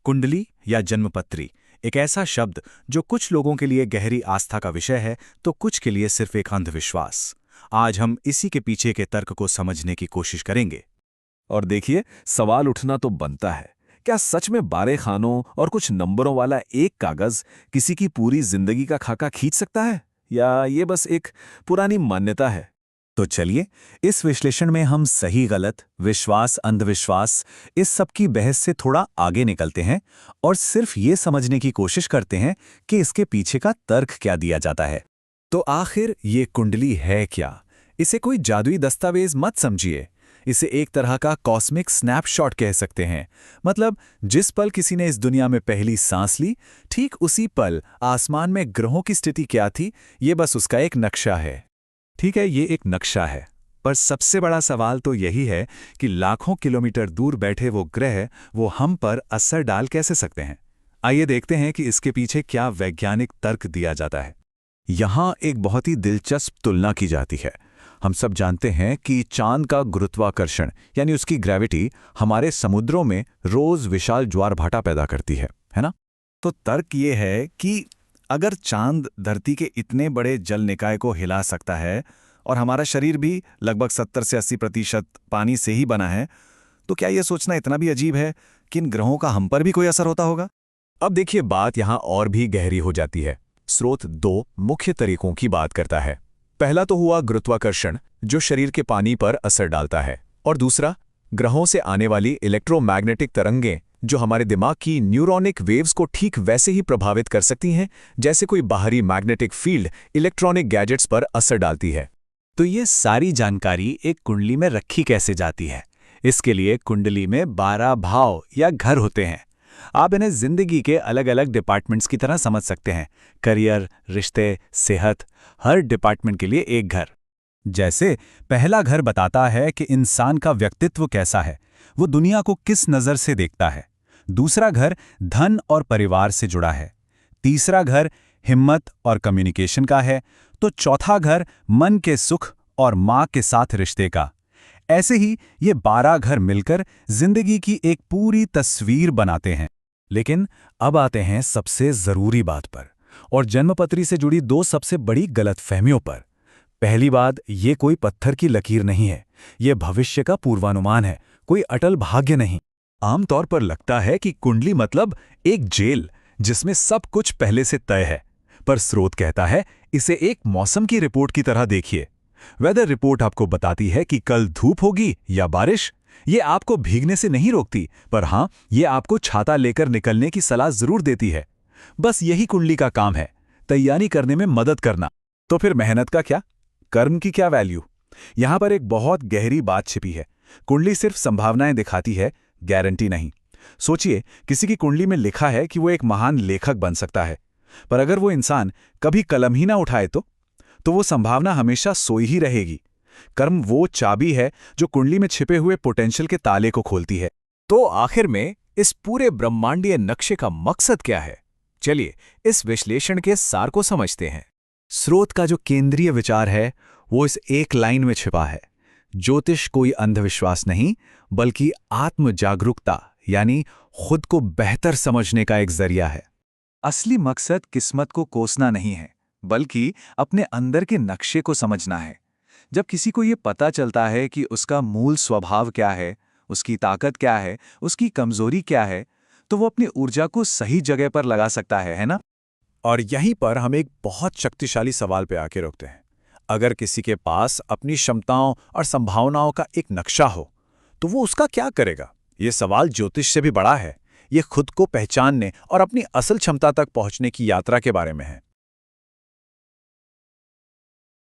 कुंडली या जन्मपत्री एक ऐसा शब्द जो कुछ लोगों के लिए गहरी आस्था का विषय है तो कुछ के लिए सिर्फ एक अंधविश्वास। आज हम इसी के पीछे के तर्क को समझने की कोशिश करेंगे। और देखिए, सवाल उठना तो बनता है, क्या सच में 12 खानों और कुछ नंबरों वाला एक कागज किसी की पूरी जिंदगी का खाका खींच सकता है, या ये बस एक पुरानी मान्यता है? तो चलिए, इस विश्लेषण में हम सही गलत, विश्वास अंधविश्वास, इस सब की बहस से थोड़ा आगे निकलते हैं और सिर्फ ये समझने की कोशिश करते हैं कि इसके पीछे का तर्क क्या दिया जाता है। तो आखिर ये कुंडली है क्या? इसे कोई जादुई दस्तावेज मत समझिए। इसे एक तरह का कॉस्मिक स्नैपशॉट कह सकते हैं। मतलब जिस पल किसी ने इस दुनिया में पहली सांस ली, ठीक उसी पल आसमान में ग्रहों की स्थिति क्या थी, ये बस उसका एक नक्शा है। ठीक है, ये एक नक्शा है, पर सबसे बड़ा सवाल तो यही है कि लाखों किलोमीटर दूर बैठे वो ग्रह वो हम पर असर डाल कैसे सकते हैं। आइए देखते हैं कि इसके पीछे क्या वैज्ञानिक तर्क दिया जाता है। यहाँ एक बहुत ही दिलचस्प तुलना की जाती है। हम सब जानते हैं कि चांद का गुरुत्वाकर्षण यानी उसकी ग्रेविटी हमारे समुद्रों में रोज विशाल ज्वार भाटा पैदा करती है ना? तो तर्क ये है कि अगर चांद धरती के इतने बड़े जल निकाय को हिला सकता है और हमारा शरीर भी लगभग 70 से 80% पानी से ही बना है, तो क्या यह सोचना इतना भी अजीब है कि इन ग्रहों का हम पर भी कोई असर होता होगा? अब देखिए, बात यहाँ और भी गहरी हो जाती है। स्रोत 2 मुख्य तरीकों की बात करता है। पहला तो हुआ गुरुत्वाकर्षण, जो शरीर के पानी पर असर डालता है, और दूसरा ग्रहों से आने वाली इलेक्ट्रोमैग्नेटिक तरंगें, जो हमारे दिमाग की न्यूरॉनिक वेव्स को ठीक वैसे ही प्रभावित कर सकती हैं जैसे कोई बाहरी मैग्नेटिक फील्ड इलेक्ट्रॉनिक गैजेट्स पर असर डालती है। तो ये सारी जानकारी एक कुंडली में रखी कैसे जाती है? इसके लिए कुंडली में 12 भाव या घर होते हैं। आप इन्हें जिंदगी के अलग अलग डिपार्टमेंट्स की तरह समझ सकते हैं। करियर, रिश्ते, सेहत, हर डिपार्टमेंट के लिए एक घर। जैसे पहला घर बताता है कि इंसान का व्यक्तित्व कैसा है, वो दुनिया को किस नज़र से देखता है। दूसरा घर धन और परिवार से जुड़ा है। तीसरा घर हिम्मत और कम्युनिकेशन का है। तो चौथा घर मन के सुख और माँ के साथ रिश्ते का। ऐसे ही ये 12 घर मिलकर जिंदगी की एक पूरी तस्वीर बनाते हैं। लेकिन अब आते हैं सबसे जरूरी बात पर, और जन्मपत्री से जुड़ी 2 सबसे बड़ी गलतफहमियों पर। पहली बात, ये कोई पत्थर की लकीर नहीं है, ये भविष्य का पूर्वानुमान है, कोई अटल भाग्य नहीं। आमतौर पर लगता है कि कुंडली मतलब एक जेल जिसमें सब कुछ पहले से तय है, पर स्रोत कहता है इसे एक मौसम की रिपोर्ट की तरह देखिए। वेदर रिपोर्ट आपको बताती है कि कल धूप होगी या बारिश। ये आपको भीगने से नहीं रोकती, पर हां, ये आपको छाता लेकर निकलने की सलाह जरूर देती है। बस यही कुंडली का काम है, तैयारी करने में मदद करना। तो फिर मेहनत का क्या? कर्म की क्या वैल्यू? यहां पर एक बहुत गहरी बात छिपी है। कुंडली सिर्फ संभावनाएं दिखाती है, गारंटी नहीं। सोचिए, किसी की कुंडली में लिखा है कि वो एक महान लेखक बन सकता है, पर अगर वो इंसान कभी कलम ही ना उठाए तो वो संभावना हमेशा सोई ही रहेगी। कर्म वो चाबी है जो कुंडली में छिपे हुए पोटेंशियल के ताले को खोलती है। तो आखिर में इस पूरे ब्रह्मांडीय नक्शे का मकसद क्या है? चलिए इस विश्लेषण के सार को समझते हैं। स्रोत का जो केंद्रीय विचार है वो इस एक लाइन में छिपा है। ज्योतिष कोई अंधविश्वास नहीं, बल्कि आत्म जागरूकता यानी खुद को बेहतर समझने का एक जरिया है। असली मकसद किस्मत को कोसना नहीं है, बल्कि अपने अंदर के नक्शे को समझना है। जब किसी को ये पता चलता है कि उसका मूल स्वभाव क्या है, उसकी ताकत क्या है, उसकी कमजोरी क्या है, तो वो अपनी ऊर्जा को सही जगह पर लगा सकता है ना? और यहीं पर हम एक बहुत शक्तिशाली सवाल पे आके रुकते हैं। अगर किसी के पास अपनी क्षमताओं और संभावनाओं का एक नक्शा हो, तो वो उसका क्या करेगा? ये सवाल ज्योतिष से भी बड़ा है। ये खुद को पहचानने और अपनी असल क्षमता तक पहुंचने की यात्रा के बारे में है।